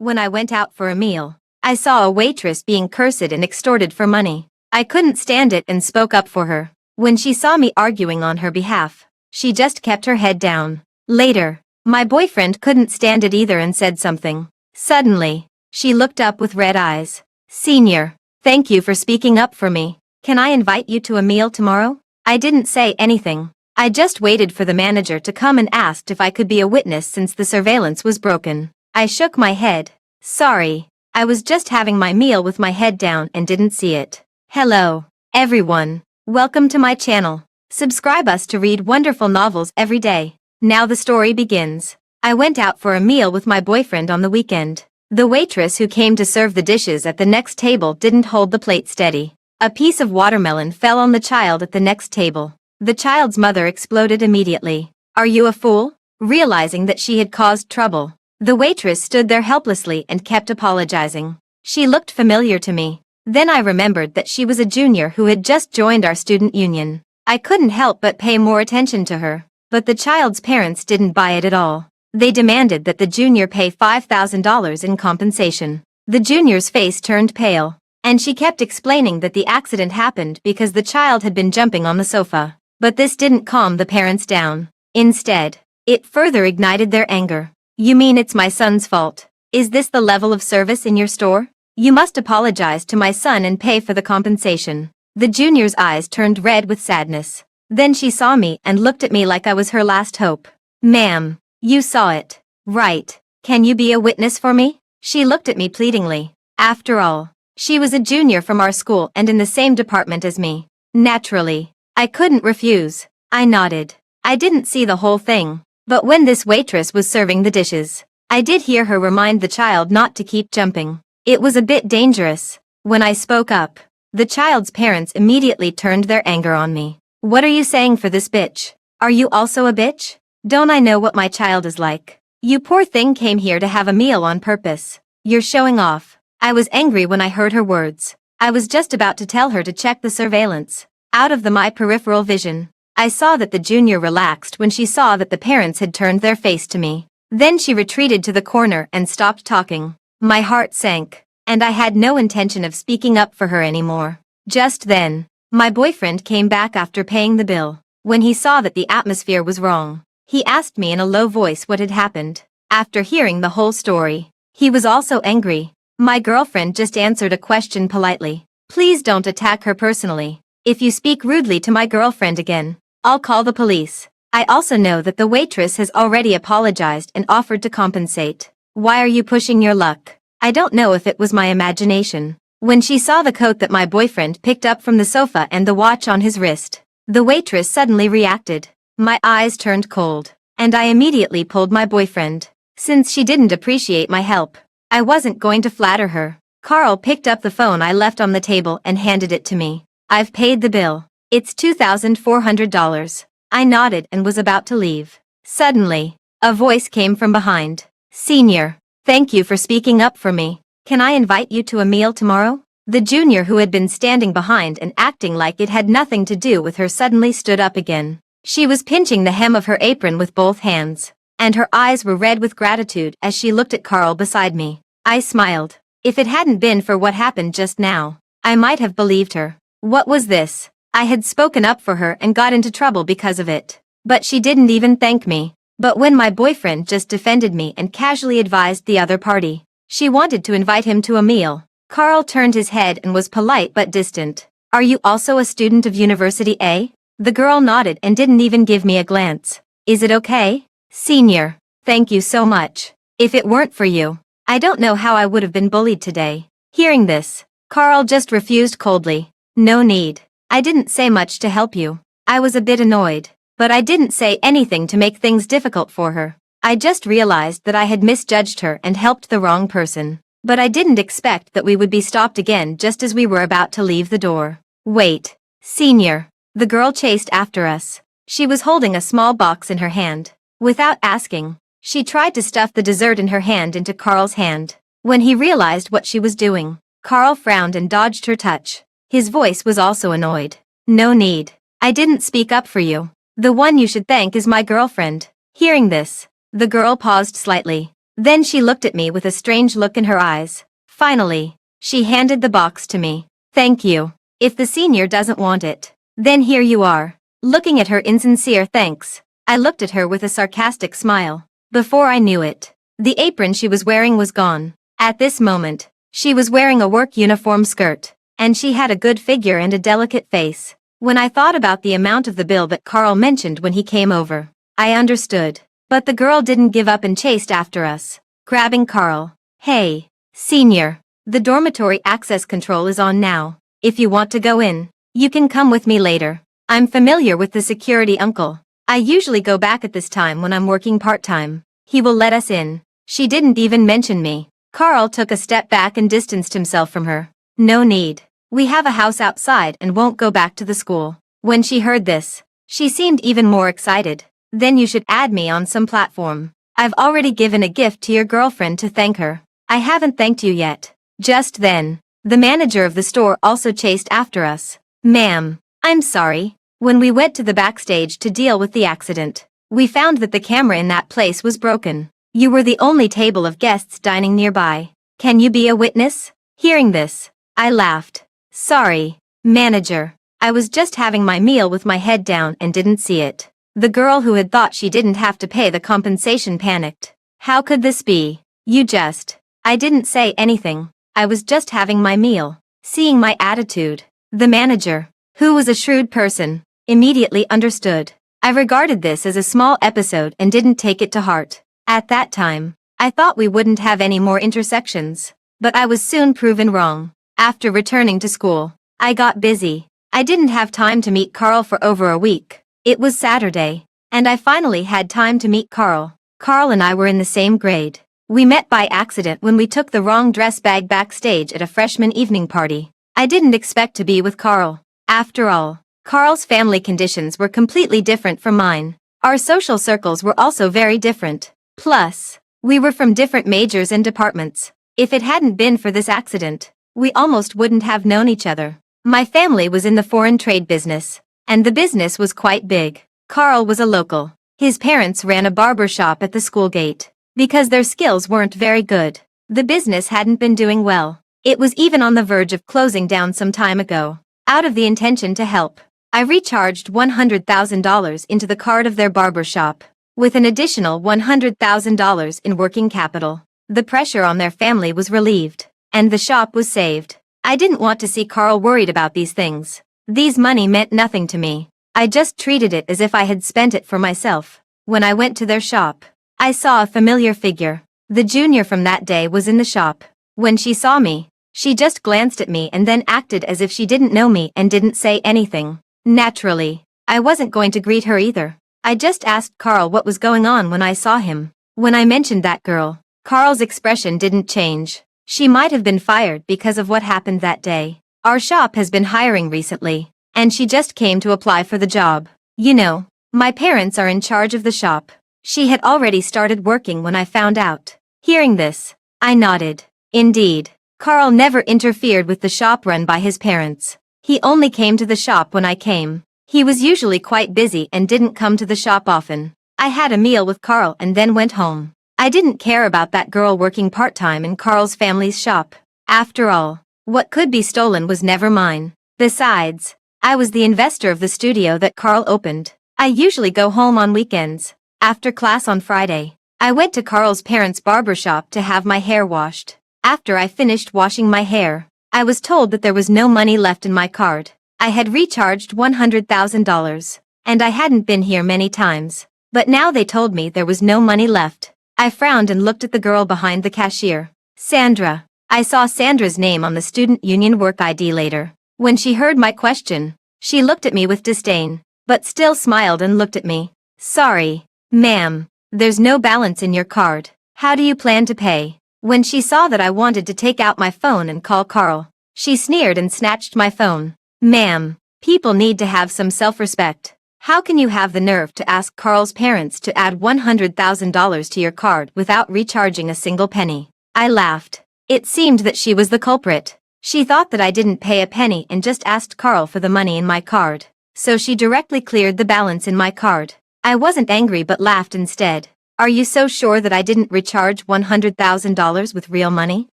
When I went out for a meal, I saw a waitress being cursed and extorted for money. I couldn't stand it and spoke up for her. When she saw me arguing on her behalf, she just kept her head down. Later, my boyfriend couldn't stand it either and said something. Suddenly, she looked up with red eyes. "Senior, thank you for speaking up for me. Can I invite you to a meal tomorrow?" I didn't say anything. I just waited for the manager to come and asked if I could be a witness since the surveillance was broken. I shook my head. Sorry, I was just having my meal with my head down and didn't see it. Hello, everyone. Welcome to my channel. Subscribe us to read wonderful novels every day. Now the story begins. I went out for a meal with my boyfriend on the weekend. The waitress who came to serve the dishes at the next table didn't hold the plate steady. A piece of watermelon fell on the child at the next table. The child's mother exploded immediately. "Are you a fool?" Realizing that she had caused trouble, the waitress stood there helplessly and kept apologizing. She looked familiar to me. Then I remembered that she was a junior who had just joined our student union. I couldn't help but pay more attention to her. But the child's parents didn't buy it at all. They demanded that the junior pay $5,000 in compensation. The junior's face turned pale, and she kept explaining that the accident happened because the child had been jumping on the sofa. But this didn't calm the parents down. Instead, it further ignited their anger. "You mean it's my son's fault? Is this the level of service in your store? You must apologize to my son and pay for the compensation." The junior's eyes turned red with sadness. Then she saw me and looked at me like I was her last hope. "Ma'am, you saw it, right? Can you be a witness for me?" She looked at me pleadingly. After all, she was a junior from our school and in the same department as me. Naturally, I couldn't refuse. I nodded. I didn't see the whole thing, but when this waitress was serving the dishes, I did hear her remind the child not to keep jumping. It was a bit dangerous. When I spoke up, the child's parents immediately turned their anger on me. "What are you saying for this bitch? Are you also a bitch? Don't I know what my child is like? You poor thing came here to have a meal on purpose. You're showing off." I was angry when I heard her words. I was just about to tell her to check the surveillance. Out of my peripheral vision, I saw that the junior relaxed when she saw that the parents had turned their face to me. Then she retreated to the corner and stopped talking. My heart sank, and I had no intention of speaking up for her anymore. Just then, my boyfriend came back after paying the bill. When he saw that the atmosphere was wrong, he asked me in a low voice what had happened. After hearing the whole story, he was also angry. My girlfriend just answered a question politely. "Please don't attack her personally. If you speak rudely to my girlfriend again, I'll call the police." I also know that the waitress has already apologized and offered to compensate. "Why are you pushing your luck?" I don't know if it was my imagination. When she saw the coat that my boyfriend picked up from the sofa and the watch on his wrist, the waitress suddenly reacted. My eyes turned cold, and I immediately pulled my boyfriend. Since she didn't appreciate my help, I wasn't going to flatter her. Carl picked up the phone I left on the table and handed it to me. "I've paid the bill. It's $2,400. I nodded and was about to leave. Suddenly, a voice came from behind. "Senior, thank you for speaking up for me. Can I invite you to a meal tomorrow?" The junior who had been standing behind and acting like it had nothing to do with her suddenly stood up again. She was pinching the hem of her apron with both hands, and her eyes were red with gratitude as she looked at Carl beside me. I smiled. If it hadn't been for what happened just now, I might have believed her. What was this? I had spoken up for her and got into trouble because of it. But she didn't even thank me. But when my boyfriend just defended me and casually advised the other party, she wanted to invite him to a meal. Carl turned his head and was polite but distant. "Are you also a student of University A?" The girl nodded and didn't even give me a glance. "Is it okay?" "Senior, thank you so much. If it weren't for you, I don't know how I would have been bullied today." Hearing this, Carl just refused coldly. "No need. I didn't say much to help you." I was a bit annoyed, but I didn't say anything to make things difficult for her. I just realized that I had misjudged her and helped the wrong person. But I didn't expect that we would be stopped again just as we were about to leave the door. "Wait, senior." The girl chased after us. She was holding a small box in her hand. Without asking, she tried to stuff the dessert in her hand into Carl's hand. When he realized what she was doing, Carl frowned and dodged her touch. His voice was also annoyed. "No need. I didn't speak up for you. The one you should thank is my girlfriend." Hearing this, the girl paused slightly. Then she looked at me with a strange look in her eyes. Finally, she handed the box to me. Thank you. If the senior doesn't want it, then here you are. Looking at her insincere thanks, I looked at her with a sarcastic smile. Before I knew it, the apron she was wearing was gone. At this moment, she was wearing a work uniform skirt, and she had a good figure and a delicate face. When I thought about the amount of the bill that Carl mentioned when he came over, I understood. But the girl didn't give up and chased after us, grabbing Carl. Hey, senior, the dormitory access control is on now. If you want to go in, you can come with me later. I'm familiar with the security uncle. I usually go back at this time when I'm working part-time. He will let us in. She didn't even mention me. Carl took a step back and distanced himself from her. No need. We have a house outside and won't go back to the school. When she heard this, she seemed even more excited. Then you should add me on some platform. I've already given a gift to your girlfriend to thank her. I haven't thanked you yet. Just then, the manager of the store also chased after us. Ma'am, I'm sorry. When we went to the backstage to deal with the accident, we found that the camera in that place was broken. You were the only table of guests dining nearby. Can you be a witness? Hearing this, I laughed. Sorry, manager. I was just having my meal with my head down and didn't see it. The girl who had thought she didn't have to pay the compensation panicked. How could this be? I didn't say anything. I was just having my meal. Seeing my attitude, the manager, who was a shrewd person, immediately understood. I regarded this as a small episode and didn't take it to heart. At that time, I thought we wouldn't have any more intersections. But I was soon proven wrong. After returning to school, I got busy. I didn't have time to meet Carl for over a week. It was Saturday, and I finally had time to meet Carl. Carl and I were in the same grade. We met by accident when we took the wrong dress bag backstage at a freshman evening party. I didn't expect to be with Carl. After all, Carl's family conditions were completely different from mine. Our social circles were also very different. Plus, we were from different majors and departments. If it hadn't been for this accident, we almost wouldn't have known each other. My family was in the foreign trade business, and the business was quite big. Carl was a local. His parents ran a barber shop at the school gate. Because their skills weren't very good, the business hadn't been doing well. It was even on the verge of closing down some time ago. Out of the intention to help, I recharged $100,000 into the card of their barber shop, with an additional $100,000 in working capital. The pressure on their family was relieved, and the shop was saved. I didn't want to see Carl worried about these things. These money meant nothing to me. I just treated it as if I had spent it for myself. When I went to their shop, I saw a familiar figure. The junior from that day was in the shop. When she saw me, she just glanced at me and then acted as if she didn't know me and didn't say anything. Naturally, I wasn't going to greet her either. I just asked Carl what was going on when I saw him. When I mentioned that girl, Carl's expression didn't change. She might have been fired because of what happened that day. Our shop has been hiring recently, and she just came to apply for the job. You know, my parents are in charge of the shop. She had already started working when I found out. Hearing this, I nodded. Indeed, Carl never interfered with the shop run by his parents. He only came to the shop when I came. He was usually quite busy and didn't come to the shop often. I had a meal with Carl and then went home. I didn't care about that girl working part-time in Carl's family's shop. After all, what could be stolen was never mine. Besides, I was the investor of the studio that Carl opened. I usually go home on weekends. After class on Friday, I went to Carl's parents' barber shop to have my hair washed. After I finished washing my hair, I was told that there was no money left in my card. I had recharged $100,000, and I hadn't been here many times. But now they told me there was no money left. I frowned and looked at the girl behind the cashier. Sandra. I saw Sandra's name on the student union work ID later. When she heard my question, she looked at me with disdain, but still smiled and looked at me. Sorry, ma'am, there's no balance in your card. How do you plan to pay? When she saw that I wanted to take out my phone and call Carl, she sneered and snatched my phone. Ma'am, people need to have some self-respect. How can you have the nerve to ask Carl's parents to add $100,000 to your card without recharging a single penny? I laughed. It seemed that she was the culprit. She thought that I didn't pay a penny and just asked Carl for the money in my card. So she directly cleared the balance in my card. I wasn't angry but laughed instead. Are you so sure that I didn't recharge $100,000 with real money?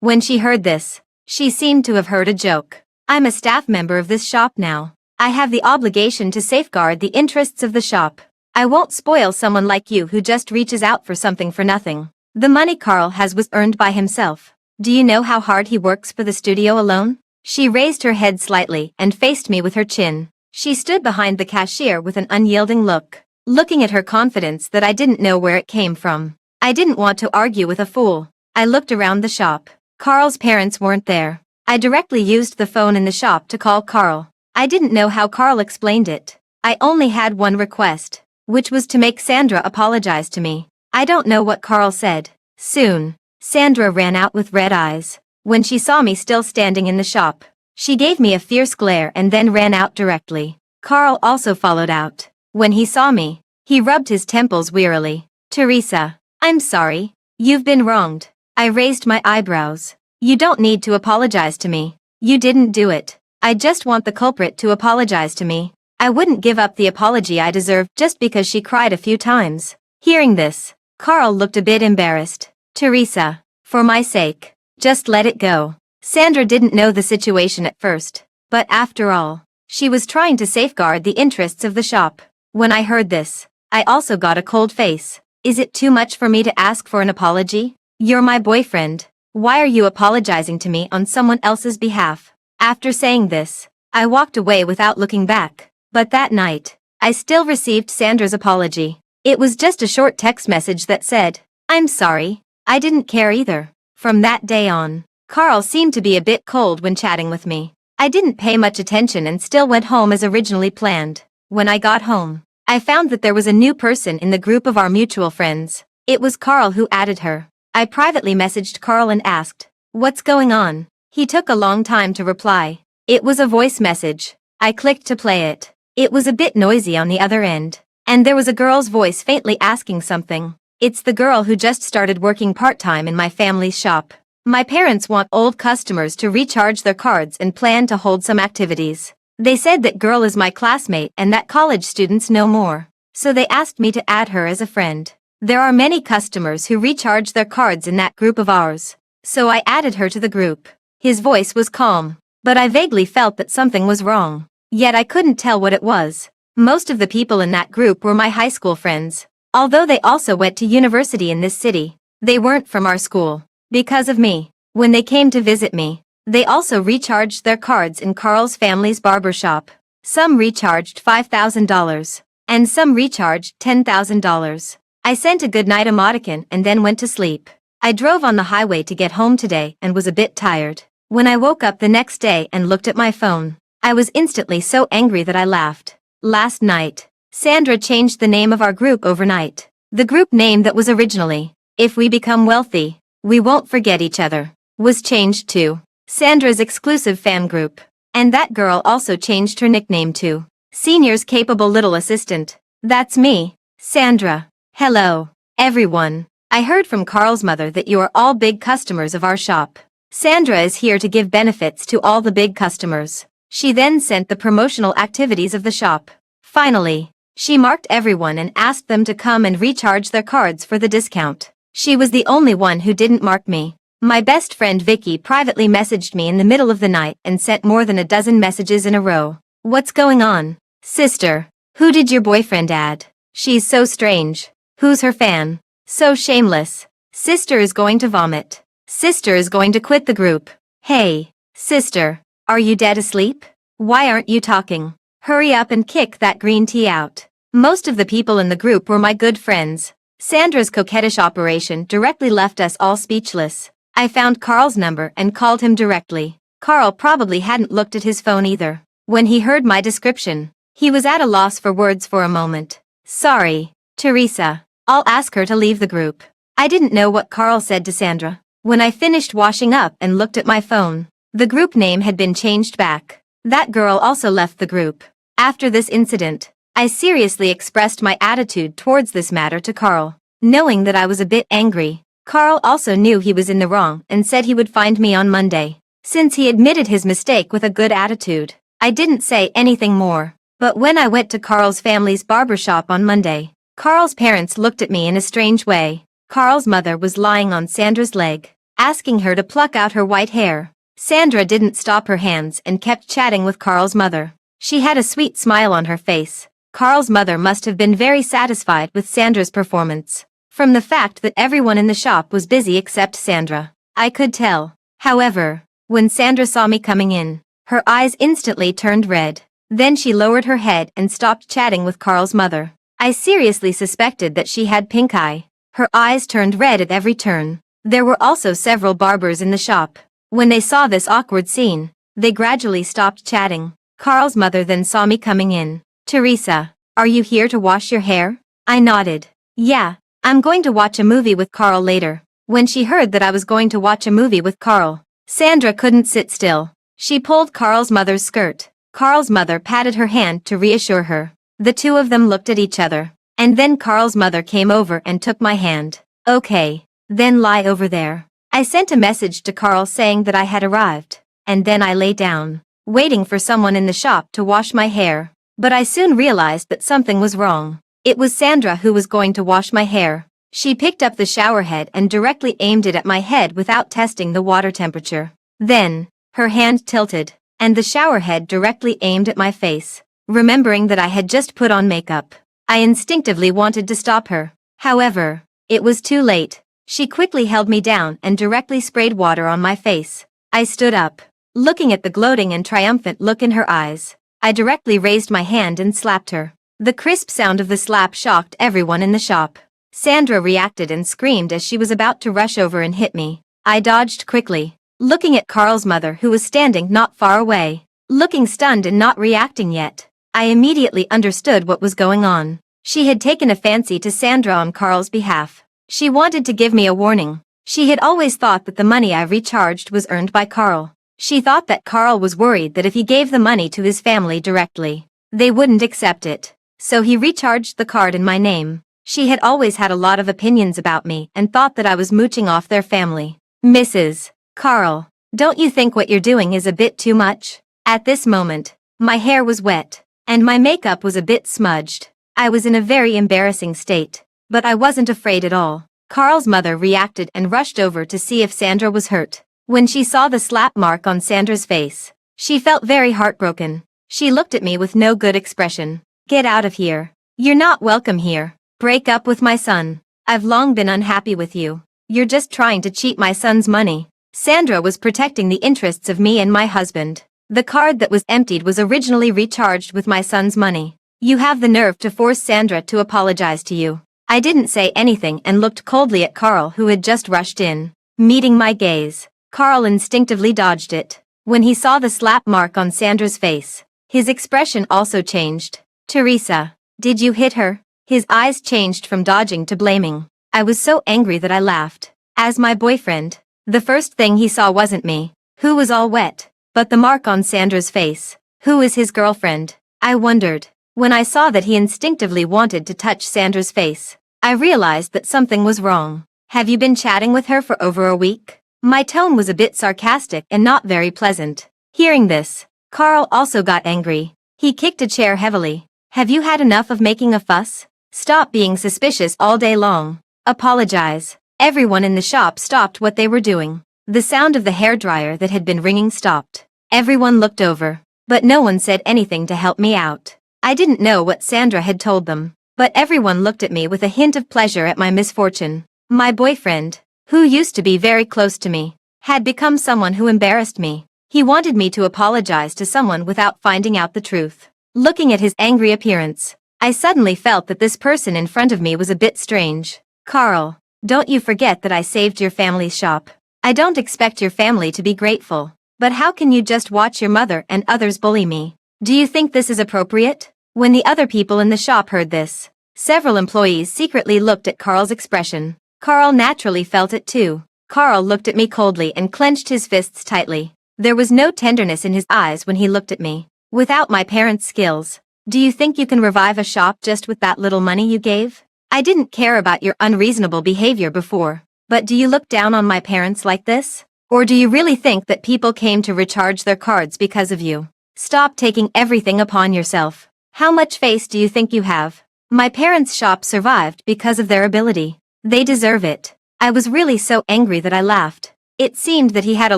When she heard this, she seemed to have heard a joke. I'm a staff member of this shop now. I have the obligation to safeguard the interests of the shop. I won't spoil someone like you who just reaches out for something for nothing. The money Carl has was earned by himself. Do you know how hard he works for the studio alone? She raised her head slightly and faced me with her chin. She stood behind the cashier with an unyielding look, looking at her confidence that I didn't know where it came from. I didn't want to argue with a fool. I looked around the shop. Carl's parents weren't there. I directly used the phone in the shop to call Carl. I didn't know how Carl explained it. I only had one request, which was to make Sandra apologize to me. I don't know what Carl said. Soon, Sandra ran out with red eyes. When she saw me still standing in the shop, she gave me a fierce glare and then ran out directly. Carl also followed out. When he saw me, he rubbed his temples wearily. Teresa, I'm sorry. You've been wronged. I raised my eyebrows. You don't need to apologize to me. You didn't do it. I just want the culprit to apologize to me. I wouldn't give up the apology I deserve just because she cried a few times. Hearing this, Carl looked a bit embarrassed. Teresa, for my sake, just let it go. Sandra didn't know the situation at first, but after all, she was trying to safeguard the interests of the shop. When I heard this, I also got a cold face. Is it too much for me to ask for an apology? You're my boyfriend. Why are you apologizing to me on someone else's behalf? After saying this, I walked away without looking back. But that night, I still received Sandra's apology. It was just a short text message that said, I'm sorry. I didn't care either. From that day on, Carl seemed to be a bit cold when chatting with me. I didn't pay much attention and still went home as originally planned. When I got home, I found that there was a new person in the group of our mutual friends. It was Carl who added her. I privately messaged Carl and asked, what's going on? He took a long time to reply. It was a voice message. I clicked to play it. It was a bit noisy on the other end, and there was a girl's voice faintly asking something. It's the girl who just started working part-time in my family's shop. My parents want old customers to recharge their cards and plan to hold some activities. They said that girl is my classmate and that college students know more, so they asked me to add her as a friend. There are many customers who recharge their cards in that group of ours, so I added her to the group. His voice was calm, but I vaguely felt that something was wrong. Yet I couldn't tell what it was. Most of the people in that group were my high school friends. Although they also went to university in this city, they weren't from our school. Because of me, when they came to visit me, they also recharged their cards in Carl's family's barber shop. Some recharged $5,000, and some recharged $10,000. I sent a goodnight emoticon and then went to sleep. I drove on the highway to get home today and was a bit tired. When I woke up the next day and looked at my phone, I was instantly so angry that I laughed. Last night, Sandra changed the name of our group overnight. The group name that was originally, If We Become Wealthy, We Won't Forget Each Other, was changed to Sandra's Exclusive Fan Group. And that girl also changed her nickname to Senior's Capable Little Assistant. That's me, Sandra. Hello, everyone. I heard from Carl's mother that you are all big customers of our shop. Sandra is here to give benefits to all the big customers. She then sent the promotional activities of the shop. Finally, she marked everyone and asked them to come and recharge their cards for the discount. She was the only one who didn't mark me. My best friend Vicky privately messaged me in the middle of the night and sent more than a dozen messages in a row. What's going on? Sister, who did your boyfriend add? She's so strange. Who's her fan? So shameless. Sister is going to vomit. Sister is going to quit the group. Hey, sister. Are you dead asleep? Why aren't you talking? Hurry up and kick that green tea out. Most of the people in the group were my good friends. Sandra's coquettish operation directly left us all speechless. I found Carl's number and called him directly. Carl probably hadn't looked at his phone either. When he heard my description, he was at a loss for words for a moment. Sorry, Teresa. I'll ask her to leave the group. I didn't know what Carl said to Sandra. When I finished washing up and looked at my phone, the group name had been changed back. That girl also left the group. After this incident, I seriously expressed my attitude towards this matter to Carl. Knowing that I was a bit angry, Carl also knew he was in the wrong and said he would find me on Monday. Since he admitted his mistake with a good attitude, I didn't say anything more. But when I went to Carl's family's barber shop on Monday, Carl's parents looked at me in a strange way. Carl's mother was lying on Sandra's leg, asking her to pluck out her white hair. Sandra didn't stop her hands and kept chatting with Carl's mother. She had a sweet smile on her face. Carl's mother must have been very satisfied with Sandra's performance. From the fact that everyone in the shop was busy except Sandra, I could tell. However, when Sandra saw me coming in, her eyes instantly turned red. Then she lowered her head and stopped chatting with Carl's mother. I seriously suspected that she had pink eye. Her eyes turned red at every turn. There were also several barbers in the shop. When they saw this awkward scene, they gradually stopped chatting. Carl's mother then saw me coming in. "Teresa, are you here to wash your hair?" I nodded. "Yeah, I'm going to watch a movie with Carl later." When she heard that I was going to watch a movie with Carl, Sandra couldn't sit still. She pulled Carl's mother's skirt. Carl's mother patted her hand to reassure her. The two of them looked at each other, and then Carl's mother came over and took my hand. "Okay, then lie over there." I sent a message to Carl saying that I had arrived, and then I lay down, waiting for someone in the shop to wash my hair. But I soon realized that something was wrong. It was Sandra who was going to wash my hair. She picked up the shower head and directly aimed it at my head without testing the water temperature. Then, her hand tilted, and the shower head directly aimed at my face. Remembering that I had just put on makeup, I instinctively wanted to stop her. However, it was too late. She quickly held me down and directly sprayed water on my face. I stood up, looking at the gloating and triumphant look in her eyes. I directly raised my hand and slapped her. The crisp sound of the slap shocked everyone in the shop. Sandra reacted and screamed as she was about to rush over and hit me. I dodged quickly, looking at Carl's mother who was standing not far away, looking stunned and not reacting yet. I immediately understood what was going on. She had taken a fancy to Sandra on Carl's behalf. She wanted to give me a warning. She had always thought that the money I recharged was earned by Carl. She thought that Carl was worried that if he gave the money to his family directly, they wouldn't accept it. So he recharged the card in my name. She had always had a lot of opinions about me and thought that I was mooching off their family. "Mrs. Carl, don't you think what you're doing is a bit too much?" At this moment, my hair was wet, and my makeup was a bit smudged. I was in a very embarrassing state, but I wasn't afraid at all. Carl's mother reacted and rushed over to see if Sandra was hurt. When she saw the slap mark on Sandra's face, she felt very heartbroken. She looked at me with no good expression. "Get out of here. You're not welcome here. Break up with my son. I've long been unhappy with you. You're just trying to cheat my son's money." Sandra was protecting the interests of me and my husband. The card that was emptied was originally recharged with my son's money. "You have the nerve to force Sandra to apologize to you." I didn't say anything and looked coldly at Carl who had just rushed in. Meeting my gaze, Carl instinctively dodged it. When he saw the slap mark on Sandra's face, his expression also changed. "Teresa, did you hit her?" His eyes changed from dodging to blaming. I was so angry that I laughed. As my boyfriend, the first thing he saw wasn't me, who was all wet, but the mark on Sandra's face. Who is his girlfriend? I wondered. When I saw that he instinctively wanted to touch Sandra's face, I realized that something was wrong. "Have you been chatting with her for over a week?" My tone was a bit sarcastic and not very pleasant. Hearing this, Carl also got angry. He kicked a chair heavily. "Have you had enough of making a fuss? Stop being suspicious all day long. Apologize." Everyone in the shop stopped what they were doing. The sound of the hairdryer that had been ringing stopped. Everyone looked over, but no one said anything to help me out. I didn't know what Sandra had told them, but everyone looked at me with a hint of pleasure at my misfortune. My boyfriend, who used to be very close to me, had become someone who embarrassed me. He wanted me to apologize to someone without finding out the truth. Looking at his angry appearance, I suddenly felt that this person in front of me was a bit strange. "Carl, don't you forget that I saved your family's shop. I don't expect your family to be grateful, but how can you just watch your mother and others bully me? Do you think this is appropriate?" When the other people in the shop heard this, several employees secretly looked at Carl's expression. Carl naturally felt it too. Carl looked at me coldly and clenched his fists tightly. There was no tenderness in his eyes when he looked at me. "Without my parents' skills, do you think you can revive a shop just with that little money you gave? I didn't care about your unreasonable behavior before, but do you look down on my parents like this? Or do you really think that people came to recharge their cards because of you? Stop taking everything upon yourself. How much face do you think you have? My parents' shop survived because of their ability. They deserve it. I was really so angry that I laughed. It seemed that he had a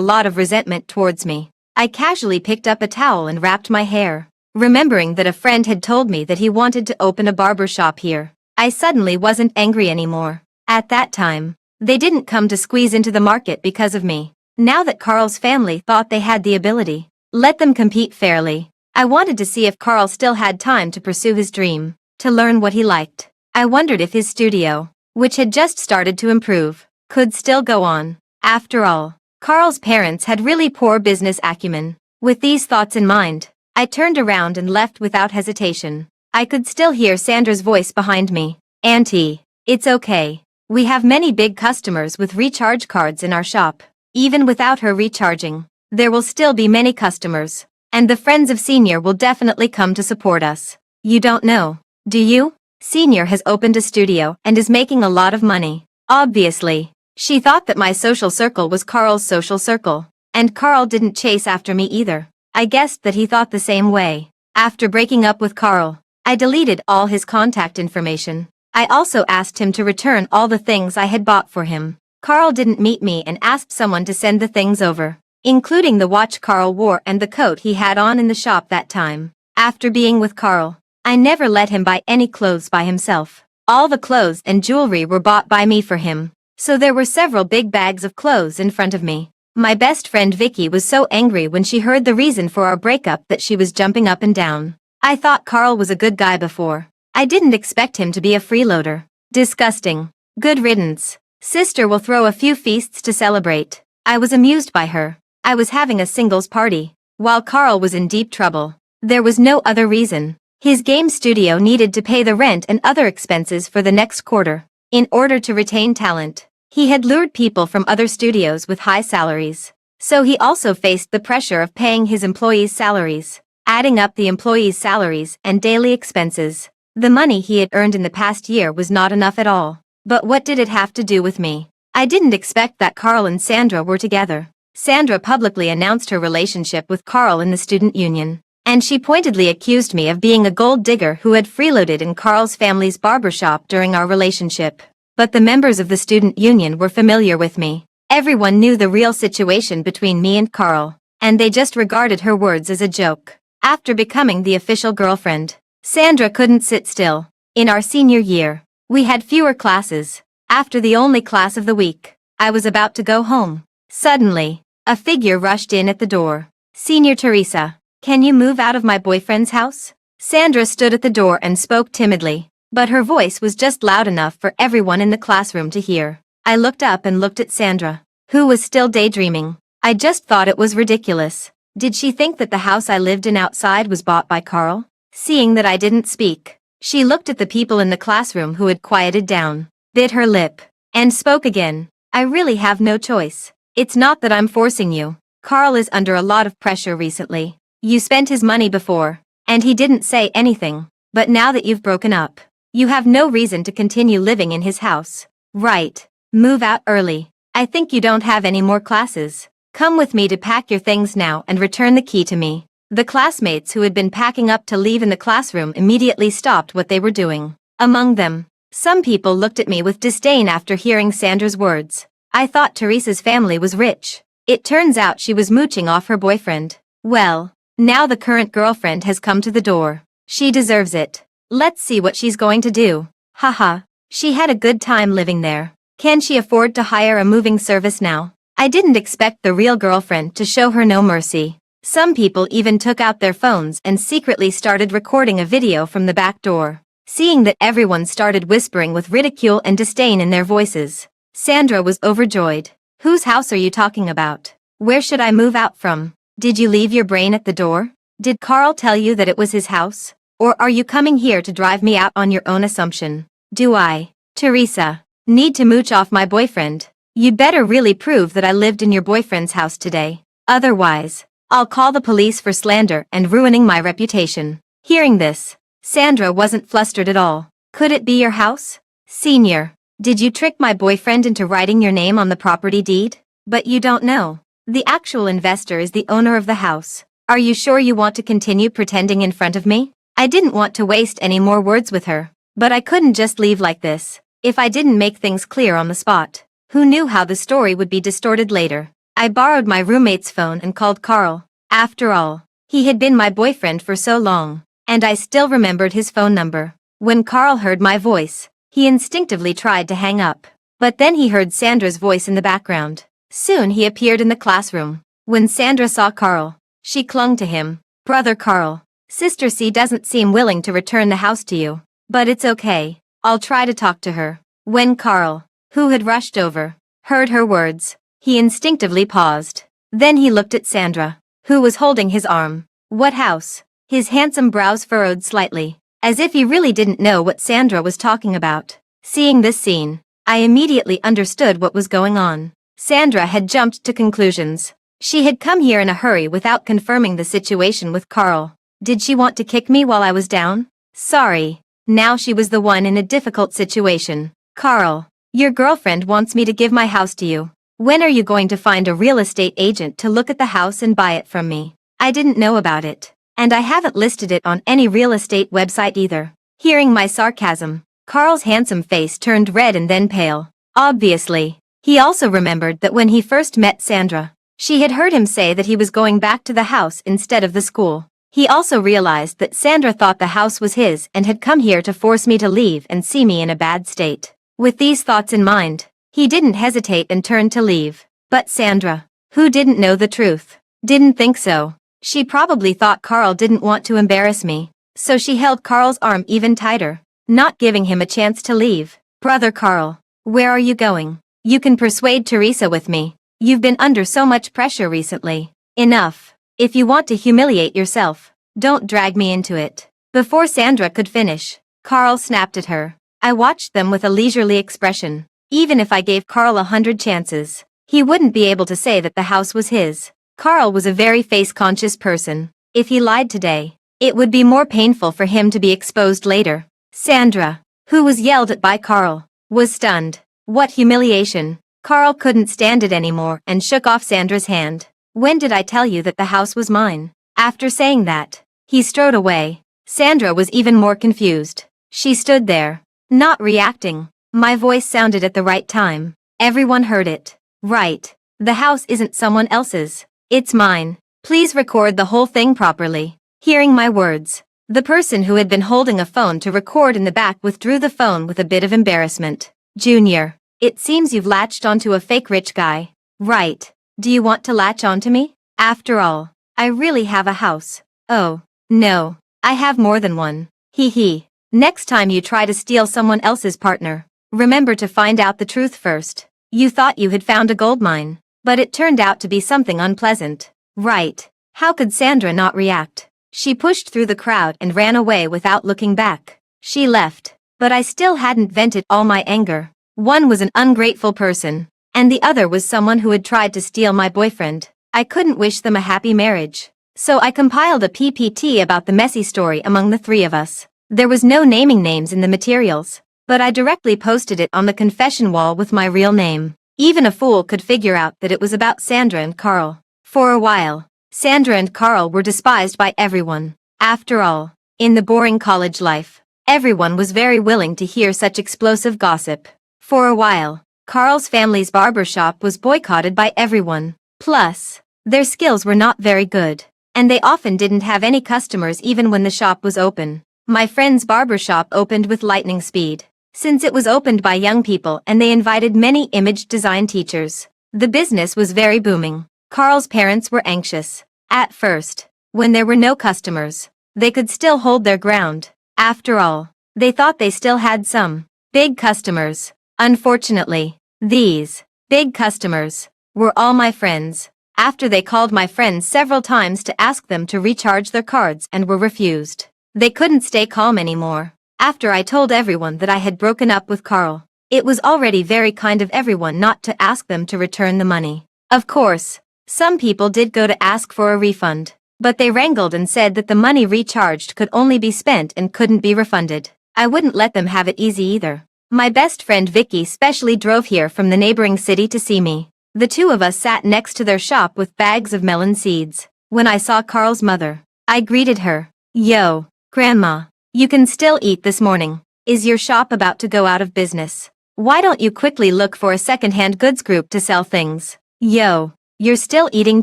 lot of resentment towards me. I casually picked up a towel and wrapped my hair. Remembering that a friend had told me that he wanted to open a barber shop here, I suddenly wasn't angry anymore. At that time, they didn't come to squeeze into the market because of me. Now that Carl's family thought they had the ability, let them compete fairly. I wanted to see if Carl still had time to pursue his dream, to learn what he liked. I wondered if his studio, which had just started to improve, could still go on. After all, Carl's parents had really poor business acumen. With these thoughts in mind, I turned around and left without hesitation. I could still hear Sandra's voice behind me. "Auntie, it's okay. We have many big customers with recharge cards in our shop. Even without her recharging, there will still be many customers, and the friends of Senior will definitely come to support us. You don't know, do you? Senior has opened a studio and is making a lot of money." Obviously, she thought that my social circle was Carl's social circle, and Carl didn't chase after me either. I guessed that he thought the same way. After breaking up with Carl, I deleted all his contact information. I also asked him to return all the things I had bought for him. Carl didn't meet me and asked someone to send the things over, including the watch Carl wore and the coat he had on in the shop that time. After being with Carl, I never let him buy any clothes by himself. All the clothes and jewelry were bought by me for him, so there were several big bags of clothes in front of me. My best friend Vicky was so angry when she heard the reason for our breakup that she was jumping up and down. I thought Carl was a good guy before. I didn't expect him to be a freeloader. Disgusting. Good riddance. Sister will throw a few feasts to celebrate. I was amused by her. I was having a singles party, while Carl was in deep trouble. There was no other reason. His game studio needed to pay the rent and other expenses for the next quarter. In order to retain talent, he had lured people from other studios with high salaries. So he also faced the pressure of paying his employees' salaries, adding up the employees' salaries and daily expenses. The money he had earned in the past year was not enough at all. But what did it have to do with me? I didn't expect that Carl and Sandra were together. Sandra publicly announced her relationship with Carl in the student union, and she pointedly accused me of being a gold digger who had freeloaded in Carl's family's barbershop during our relationship. But the members of the student union were familiar with me. Everyone knew the real situation between me and Carl, and they just regarded her words as a joke. After becoming the official girlfriend, Sandra couldn't sit still. In our senior year, we had fewer classes. After the only class of the week, I was about to go home. Suddenly, a figure rushed in at the door. "Senior Teresa, can you move out of my boyfriend's house?" Sandra stood at the door and spoke timidly, but her voice was just loud enough for everyone in the classroom to hear. I looked up and looked at Sandra, who was still daydreaming. I just thought it was ridiculous. Did she think that the house I lived in outside was bought by Carl? Seeing that I didn't speak, she looked at the people in the classroom who had quieted down, bit her lip, and spoke again. "I really have no choice. It's not that I'm forcing you. Carl is under a lot of pressure recently. You spent his money before, and he didn't say anything. But now that you've broken up, you have no reason to continue living in his house. Right. Move out early. I think you don't have any more classes. Come with me to pack your things now and return the key to me." The classmates who had been packing up to leave in the classroom immediately stopped what they were doing. Among them, some people looked at me with disdain after hearing Sandra's words. I thought Teresa's family was rich. It turns out she was mooching off her boyfriend. Well, now the current girlfriend has come to the door. She deserves it. Let's see what she's going to do. Haha, she had a good time living there. Can she afford to hire a moving service now? I didn't expect the real girlfriend to show her no mercy. Some people even took out their phones and secretly started recording a video from the back door. Seeing that everyone started whispering with ridicule and disdain in their voices, Sandra was overjoyed. "Whose house are you talking about? Where should I move out from? Did you leave your brain at the door? Did Carl tell you that it was his house? Or are you coming here to drive me out on your own assumption? Do I, Teresa, need to mooch off my boyfriend? You'd better really prove that I lived in your boyfriend's house today. Otherwise, I'll call the police for slander and ruining my reputation." Hearing this, Sandra wasn't flustered at all. "Could it be your house? Senior, did you trick my boyfriend into writing your name on the property deed? But you don't know. The actual investor is the owner of the house. Are you sure you want to continue pretending in front of me?" I didn't want to waste any more words with her, But I couldn't just leave like this. If I didn't make things clear on the spot, who knew how the story would be distorted later? I borrowed my roommate's phone and called Carl. After all, he had been my boyfriend for so long, and I still remembered his phone number. When Carl heard my voice, he instinctively tried to hang up. But then he heard Sandra's voice in the background. Soon he appeared in the classroom. When Sandra saw Carl, she clung to him. Brother Carl, Sister C doesn't seem willing to return the house to you. But it's okay, I'll try to talk to her. When Carl, who had rushed over, heard her words, he instinctively paused. Then he looked at Sandra, who was holding his arm. What house? His handsome brows furrowed slightly, as if he really didn't know what Sandra was talking about. Seeing this scene, I immediately understood what was going on. Sandra had jumped to conclusions. She had come here in a hurry without confirming the situation with Carl. Did she want to kick me while I was down? Sorry. Now she was the one in a difficult situation. Carl, your girlfriend wants me to give my house to you. When are you going to find a real estate agent to look at the house and buy it from me? I didn't know about it, and I haven't listed it on any real estate website either. Hearing my sarcasm, Carl's handsome face turned red and then pale. Obviously, he also remembered that when he first met Sandra, she had heard him say that he was going back to the house instead of the school. He also realized that Sandra thought the house was his and had come here to force me to leave and see me in a bad state. With these thoughts in mind, he didn't hesitate and turned to leave. But Sandra, who didn't know the truth, didn't think so. She probably thought Carl didn't want to embarrass me, so she held Carl's arm even tighter, not giving him a chance to leave. Brother Carl, where are you going? You can persuade Teresa with me. You've been under so much pressure recently. Enough. If you want to humiliate yourself, don't drag me into it. Before Sandra could finish, Carl snapped at her. I watched them with a leisurely expression. Even if I gave Carl 100 chances, he wouldn't be able to say that the house was his. Carl was a very face-conscious person. If he lied today, it would be more painful for him to be exposed later. Sandra, who was yelled at by Carl, was stunned. What humiliation! Carl couldn't stand it anymore and shook off Sandra's hand. When did I tell you that the house was mine? After saying that, he strode away. Sandra was even more confused. She stood there, not reacting. My voice sounded at the right time. Everyone heard it. Right. The house isn't someone else's. It's mine. Please record the whole thing properly. Hearing my words, the person who had been holding a phone to record in the back withdrew the phone with a bit of embarrassment. Junior, it seems you've latched onto a fake rich guy. Right. Do you want to latch onto me? After all, I really have a house. Oh, no, I have more than one. Hee hee. Next time you try to steal someone else's partner, remember to find out the truth first. You thought you had found a gold mine, but it turned out to be something unpleasant. Right. How could Sandra not react? She pushed through the crowd and ran away without looking back. She left, but I still hadn't vented all my anger. One was an ungrateful person, and the other was someone who had tried to steal my boyfriend. I couldn't wish them a happy marriage. So I compiled a PPT about the messy story among the three of us. There was no naming names in the materials, but I directly posted it on the confession wall with my real name. Even a fool could figure out that it was about Sandra and Carl. For a while, Sandra and Carl were despised by everyone. After all, in the boring college life, everyone was very willing to hear such explosive gossip. For a while, Carl's family's barber shop was boycotted by everyone. Plus, their skills were not very good, and they often didn't have any customers even when the shop was open. My friend's barber shop opened with lightning speed, since it was opened by young people and they invited many image design teachers. The business was very booming. Carl's parents were anxious. At first, when there were no customers, they could still hold their ground. After all, they thought they still had some big customers. Unfortunately, these big customers were all my friends. After they called my friends several times to ask them to recharge their cards and were refused, they couldn't stay calm anymore. After I told everyone that I had broken up with Carl, it was already very kind of everyone not to ask them to return the money. Of course, some people did go to ask for a refund, but they wrangled and said that the money recharged could only be spent and couldn't be refunded. I wouldn't let them have it easy either. My best friend Vicky specially drove here from the neighboring city to see me. The two of us sat next to their shop with bags of melon seeds. When I saw Carl's mother, I greeted her. Yo, Grandma, you can still eat this morning. Is your shop about to go out of business? Why don't you quickly look for a second-hand goods group to sell things? Yo, you're still eating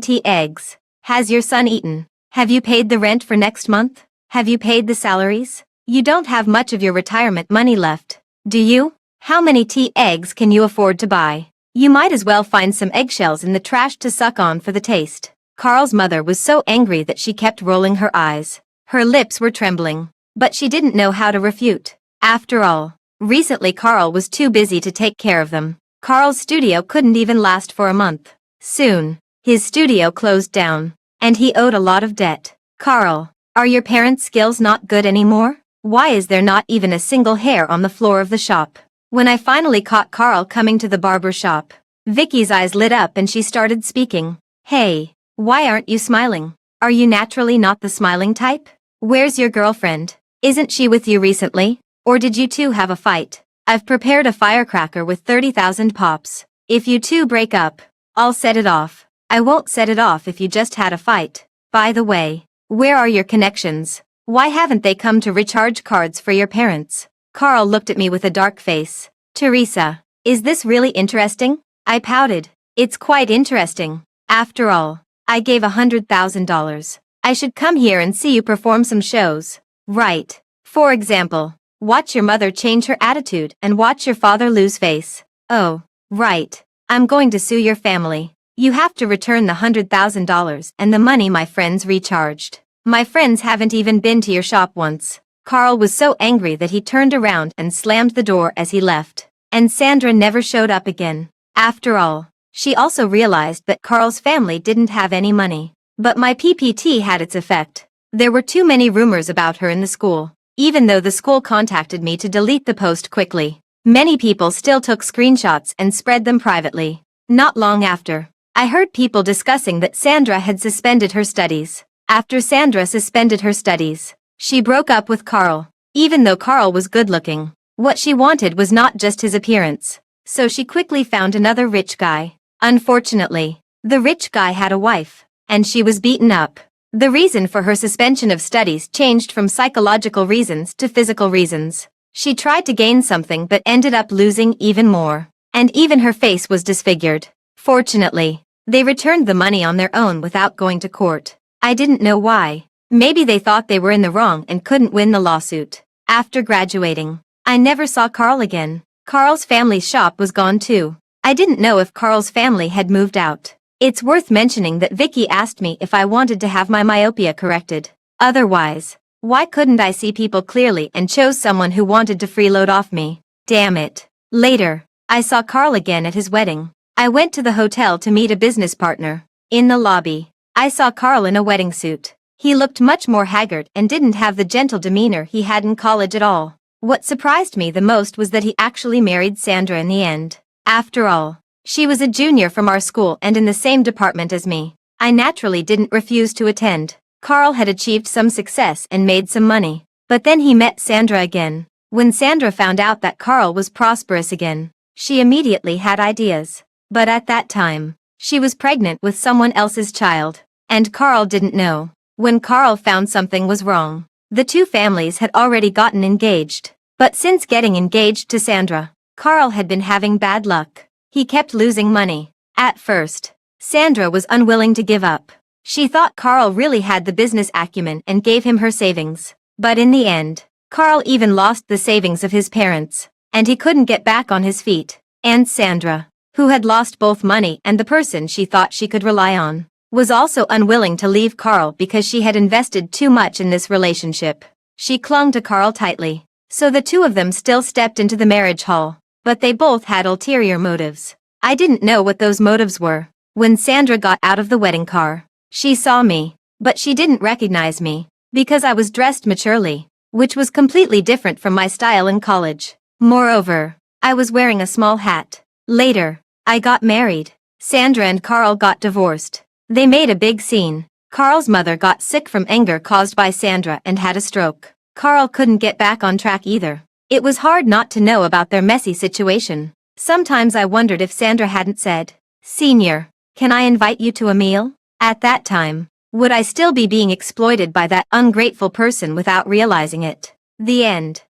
tea eggs. Has your son eaten? Have you paid the rent for next month? Have you paid the salaries? You don't have much of your retirement money left, do you? How many tea eggs can you afford to buy? You might as well find some eggshells in the trash to suck on for the taste. Carl's mother was so angry that she kept rolling her eyes. Her lips were trembling, but she didn't know how to refute. After all, recently Carl was too busy to take care of them. Carl's studio couldn't even last for a month. Soon, his studio closed down, and he owed a lot of debt. Carl, are your parents' skills not good anymore? Why is there not even a single hair on the floor of the shop? When I finally caught Carl coming to the barber shop, Vicky's eyes lit up and she started speaking. Hey, why aren't you smiling? Are you naturally not the smiling type? Where's your girlfriend? Isn't she with you recently? Or did you two have a fight? I've prepared a firecracker with 30,000 pops. If you two break up, I'll set it off. I won't set it off if you just had a fight. By the way, where are your connections? Why haven't they come to recharge cards for your parents? Carl looked at me with a dark face. Teresa, is this really interesting? I pouted. It's quite interesting. After all, I gave $100,000. I should come here and see you perform some shows. Right. For example, watch your mother change her attitude and watch your father lose face. Oh, right. I'm going to sue your family. You have to return the $100,000 and the money my friends recharged. My friends haven't even been to your shop once. Carl was so angry that he turned around and slammed the door as he left. And Sandra never showed up again. After all, she also realized that Carl's family didn't have any money. But my PPT had its effect. There were too many rumors about her in the school. Even though the school contacted me to delete the post quickly, many people still took screenshots and spread them privately. Not long after, I heard people discussing that Sandra had suspended her studies. After Sandra suspended her studies, she broke up with Carl. Even though Carl was good-looking, what she wanted was not just his appearance. So she quickly found another rich guy. Unfortunately, the rich guy had a wife, and she was beaten up. The reason for her suspension of studies changed from psychological reasons to physical reasons. She tried to gain something but ended up losing even more. And even her face was disfigured. Fortunately, they returned the money on their own without going to court. I didn't know why. Maybe they thought they were in the wrong and couldn't win the lawsuit. After graduating, I never saw Carl again. Carl's family's shop was gone too. I didn't know if Carl's family had moved out. It's worth mentioning that Vicky asked me if I wanted to have my myopia corrected. Otherwise, why couldn't I see people clearly and chose someone who wanted to freeload off me? Damn it. Later, I saw Carl again at his wedding. I went to the hotel to meet a business partner. In the lobby, I saw Carl in a wedding suit. He looked much more haggard and didn't have the gentle demeanor he had in college at all. What surprised me the most was that he actually married Sandra in the end. After all, she was a junior from our school and in the same department as me. I naturally didn't refuse to attend. Carl had achieved some success and made some money. But then he met Sandra again. When Sandra found out that Carl was prosperous again, she immediately had ideas. But at that time, she was pregnant with someone else's child. And Carl didn't know. When Carl found something was wrong, the two families had already gotten engaged. But since getting engaged to Sandra, Carl had been having bad luck. He kept losing money. At first, Sandra was unwilling to give up. She thought Carl really had the business acumen and gave him her savings. But in the end, Carl even lost the savings of his parents, and he couldn't get back on his feet. And Sandra, who had lost both money and the person she thought she could rely on, was also unwilling to leave Carl because she had invested too much in this relationship. She clung to Carl tightly. So the two of them still stepped into the marriage hall, but they both had ulterior motives. I didn't know what those motives were. When Sandra got out of the wedding car, she saw me, but she didn't recognize me, because I was dressed maturely, which was completely different from my style in college. Moreover, I was wearing a small hat. Later, I got married. Sandra and Carl got divorced. They made a big scene. Carl's mother got sick from anger caused by Sandra and had a stroke. Carl couldn't get back on track either. It was hard not to know about their messy situation. Sometimes I wondered if Sandra hadn't said, "Senior, can I invite you to a meal?" At that time, would I still be being exploited by that ungrateful person without realizing it? The end.